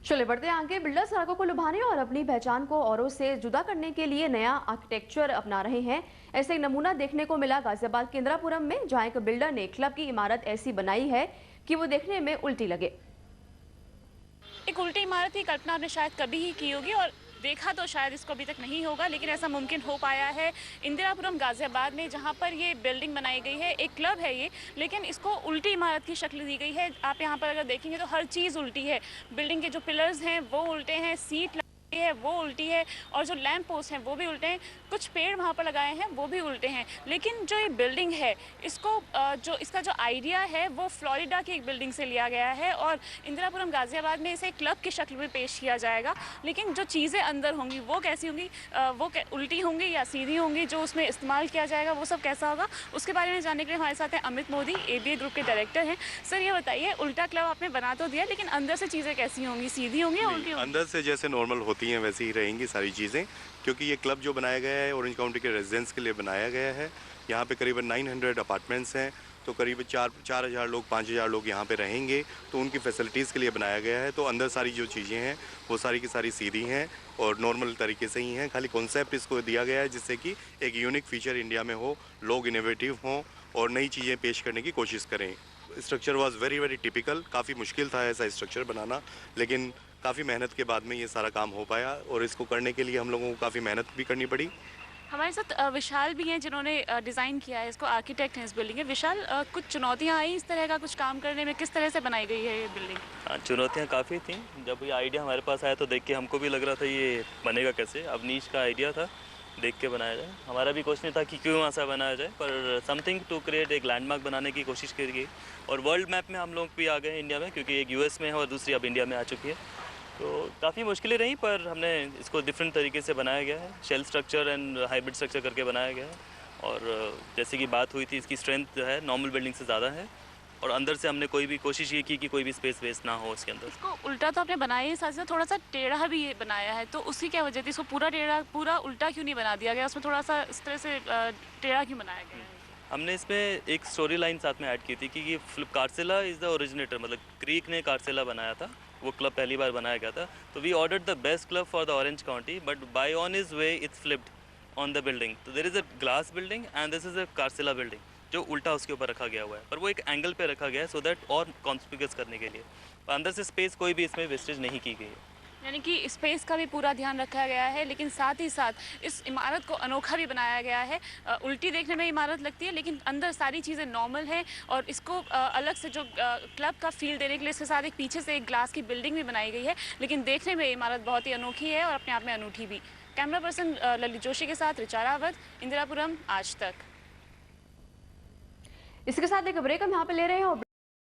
चले बढ़ते हैं आगे। बिल्डर सड़कों को लुभाने और अपनी पहचान को औरों से जुदा करने के लिए नया आर्किटेक्चर अपना रहे हैं। ऐसे एक नमूना देखने को मिला गाजियाबाद के इंदिरापुरम में, जहां एक बिल्डर ने क्लब की इमारत ऐसी बनाई है कि वो देखने में उल्टी लगे। एक उल्टी इमारत की कल्पना आपने शायद कभी ही की होगी और देखा तो शायद इसको अभी तक नहीं होगा, लेकिन ऐसा मुमकिन हो पाया है इंदिरापुरम गाजियाबाद में, जहां पर ये बिल्डिंग बनाई गई है। एक क्लब है ये, लेकिन इसको उल्टी इमारत की शक्ल दी गई है। आप यहां पर अगर देखेंगे तो हर चीज़ उल्टी है। बिल्डिंग के जो पिलर्स हैं वो उल्टे हैं, सीट है वो उल्टी है, और जो लैंप पोस्ट हैं वो भी उल्टे हैं। कुछ पेड़ वहाँ पर लगाए हैं वो भी उल्टे हैं। लेकिन जो ये बिल्डिंग है, इसको इसका जो आइडिया है वो फ्लोरिडा की एक बिल्डिंग से लिया गया है और इंदिरापुरम गाजियाबाद में इसे क्लब की शक्ल में पेश किया जाएगा। लेकिन जो चीज़ें अंदर होंगी वो कैसी होंगी, वो उल्टी होंगी या सीधी होंगी, जो उसमें इस्तेमाल किया जाएगा वो सब कैसा होगा, उसके बारे में जानने के लिए हमारे साथ हैं अमित मोदी, ABA ग्रुप के डायरेक्टर हैं। सर ये बताइए, उल्टा क्लब आपने बना तो दिया, लेकिन अंदर से चीज़ें कैसी होंगी, सीधी होंगी या उल्टी होंगी? अंदर से जैसे नॉर्मल होती हैं वैसे ही रहेंगी सारी चीज़ें, क्योंकि ये क्लब जो बनाया गया है ऑरेंज काउंटी के रेजिडेंट्स के लिए बनाया गया है। यहाँ पे करीबन 900 अपार्टमेंट्स हैं, तो करीब 4,000 लोग 5,000 लोग यहाँ पे रहेंगे, तो उनकी फैसिलिटीज़ के लिए बनाया गया है। तो अंदर सारी जो चीज़ें हैं वो सारी की सारी सीधी हैं और नॉर्मल तरीके से ही हैं। खाली कॉन्सेप्ट इसको दिया गया है जिससे कि एक यूनिक फीचर इंडिया में हो, लोग इनोवेटिव हों और नई चीज़ें पेश करने की कोशिश करें। Structure was very very typical. काफ़ी मुश्किल था ऐसा स्ट्रक्चर बनाना, लेकिन काफ़ी मेहनत के बाद में ये सारा काम हो पाया और इसको करने के लिए हम लोगों को काफ़ी मेहनत भी करनी पड़ी। हमारे साथ विशाल भी हैं, जिन्होंने डिज़ाइन किया है इसको, आर्किटेक्ट हैं इस बिल्डिंग के। विशाल, कुछ चुनौतियाँ आई इस तरह का कुछ काम करने में? किस तरह से बनाई गई है ये बिल्डिंग? हाँ, चुनौतियाँ काफ़ी थी। जब ये आइडिया हमारे पास आया तो देख के हमको भी लग रहा था ये बनेगा कैसे। अब नीच का आइडिया था, देख के बनाया जाए। हमारा भी कुछ नहीं था कि क्यों ऐसा बनाया जाए, पर समथिंग टू क्रिएट एक लैंडमार्क बनाने की कोशिश की गई। और वर्ल्ड मैप में हम लोग भी आ गए इंडिया में, क्योंकि एक US में है और दूसरी अब इंडिया में आ चुकी है। तो काफ़ी मुश्किलें रहीं, पर हमने इसको डिफरेंट तरीके से बनाया गया है। Shell structure and hybrid structure करके बनाया गया है। और जैसे कि बात हुई थी, इसकी स्ट्रेंथ जो है नॉर्मल बिल्डिंग से ज़्यादा है। और अंदर से हमने कोई भी कोशिश ये की कि कोई भी स्पेस वेस्ट ना हो इसके अंदर। इसको उल्टा तो आपने बनाया ही, साथ साथ थोड़ा सा टेढ़ा भी ये बनाया है, तो उसकी क्या वजह थी? इसको पूरा टेढ़ा, पूरा उल्टा क्यों नहीं बना दिया गया? उसमें थोड़ा सा इस तरह से टेढ़ा क्यों बनाया गया है? हमने इसमें एक स्टोरी लाइन साथ में ऐड की थी कि ये कार्सेला इज़ द ओरिजिनेटर, मतलब क्रीक ने कार्सेला बनाया था, वो क्लब पहली बार बनाया गया था। तो we ordered the best club for the orange county, but by on his way it's flipped on the building. तो there is a glass building and this is a कार्सेला बिल्डिंग, जो उल्टा उसके ऊपर रखा गया हुआ है, पर वो एक एंगल पे रखा गया है सो दैट और कॉन्स्पिगस करने के लिए। अंदर से स्पेस कोई भी इसमें वेस्टेज नहीं की गई है। यानी कि स्पेस का भी पूरा ध्यान रखा गया है, लेकिन साथ ही साथ इस इमारत को अनोखा भी बनाया गया है। उल्टी देखने में इमारत लगती है, लेकिन अंदर सारी चीज़ें नॉर्मल हैं। और इसको अलग से जो क्लब का फील देने के लिए इसके साथ एक पीछे से एक ग्लास की बिल्डिंग भी बनाई गई है, लेकिन देखने में इमारत बहुत ही अनोखी है और अपने आप में अनूठी भी। कैमरा पर्सन ललित जोशी के साथ ऋचा रावत, इंदिरापुरम, आज तक। इसके साथ एक ब्रेक हम यहाँ पे ले रहे हैं और